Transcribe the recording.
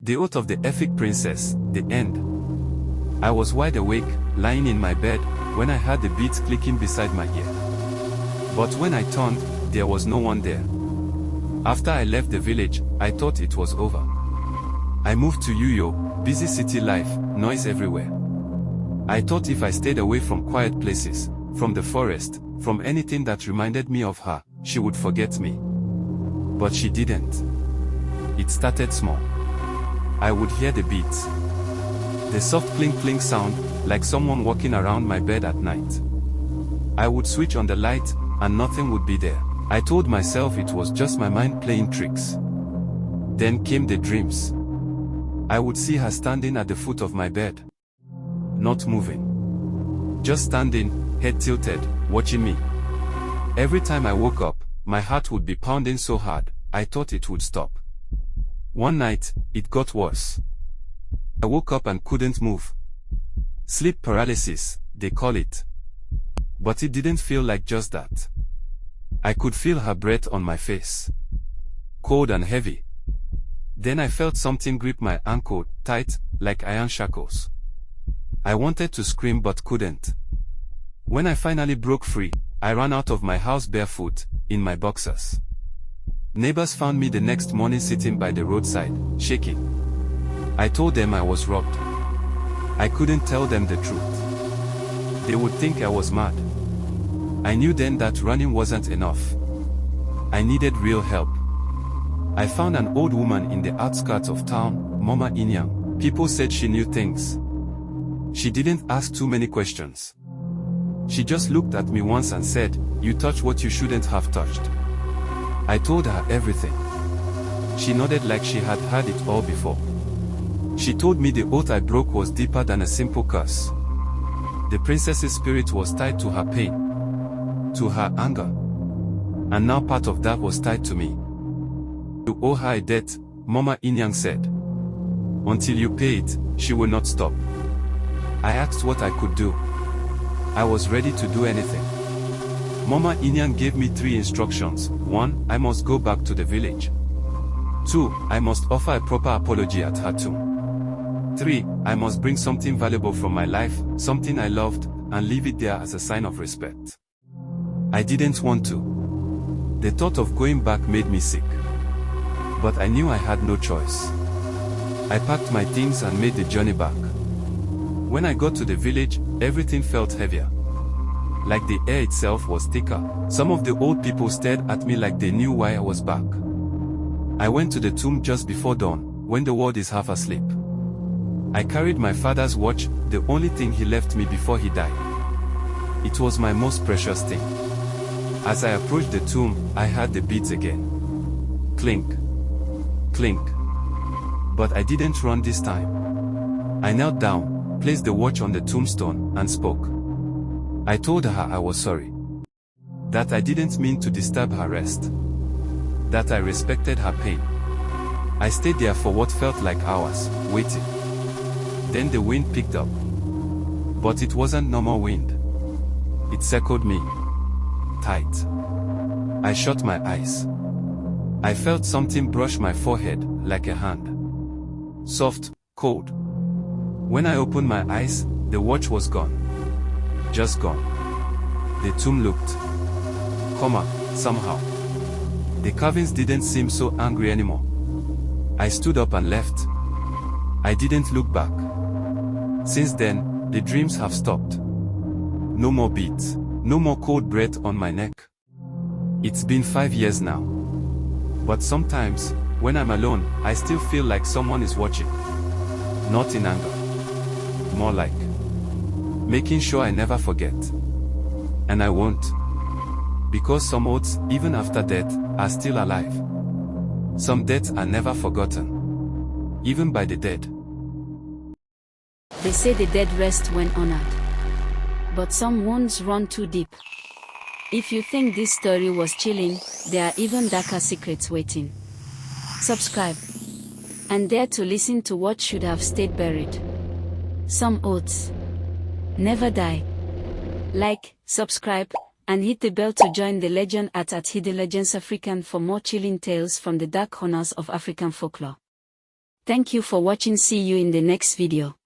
The Oath of the Efik Princess, the end. I was wide awake, lying in my bed, when I heard the beats clicking beside my ear. But when I turned, there was no one there. After I left the village, I thought it was over. I moved to Uyo, busy city life, noise everywhere. I thought if I stayed away from quiet places, from the forest, from anything that reminded me of her, she would forget me. But she didn't. It started small. I would hear the beats. The soft clink-clink sound, like someone walking around my bed at night. I would switch on the light, and nothing would be there. I told myself it was just my mind playing tricks. Then came the dreams. I would see her standing at the foot of my bed. Not moving. Just standing, head tilted, watching me. Every time I woke up, my heart would be pounding so hard, I thought it would stop. One night, it got worse. I woke up and couldn't move. Sleep paralysis, they call it. But it didn't feel like just that. I could feel her breath on my face. Cold and heavy. Then I felt something grip my ankle, tight, like iron shackles. I wanted to scream but couldn't. When I finally broke free, I ran out of my house barefoot, in my boxers. Neighbors found me the next morning sitting by the roadside, shaking. I told them I was robbed. I couldn't tell them the truth. They would think I was mad. I knew then that running wasn't enough. I needed real help. I found an old woman in the outskirts of town, Mama Inyang. People said she knew things. She didn't ask too many questions. She just looked at me once and said, "You touched what you shouldn't have touched." I told her everything. She nodded like she had heard it all before. She told me the oath I broke was deeper than a simple curse. The princess's spirit was tied to her pain, to her anger. And now part of that was tied to me. You owe her a debt, Mama Inyang said. Until you pay it, she will not stop. I asked what I could do. I was ready to do anything. Mama Inyang gave me 3 instructions. 1, I must go back to the village. 2, I must offer a proper apology at her tomb. 3, I must bring something valuable from my life, something I loved, and leave it there as a sign of respect. I didn't want to. The thought of going back made me sick. But I knew I had no choice. I packed my things and made the journey back. When I got to the village, everything felt heavier. Like the air itself was thicker. Some of the old people stared at me like they knew why I was back. I went to the tomb just before dawn, when the world is half asleep. I carried my father's watch, the only thing he left me before he died. It was my most precious thing. As I approached the tomb, I heard the beats again. Clink. Clink. But I didn't run this time. I knelt down, placed the watch on the tombstone, and spoke. I told her I was sorry. That I didn't mean to disturb her rest. That I respected her pain. I stayed there for what felt like hours, waiting. Then the wind picked up. But it wasn't normal wind. It circled me. Tight. I shut my eyes. I felt something brush my forehead, like a hand. Soft, cold. When I opened my eyes, the watch was gone. Just gone. The tomb looked calmer, somehow. The carvings didn't seem so angry anymore. I stood up and left. I didn't look back. Since then, the dreams have stopped. No more beats, no more cold breath on my neck. It's been 5 years now. But sometimes, when I'm alone, I still feel like someone is watching. Not in anger. More like making sure I never forget. And I won't. Because some oaths, even after death, are still alive. Some deaths are never forgotten. Even by the dead. They say the dead rest when honored. But some wounds run too deep. If you think this story was chilling, there are even darker secrets waiting. Subscribe. And dare to listen to what should have stayed buried. Some oaths never die. Like, subscribe, and hit the bell to join the legend at Hidden Legends African for more chilling tales from the dark corners of African folklore. Thank you for watching. See you in the next video.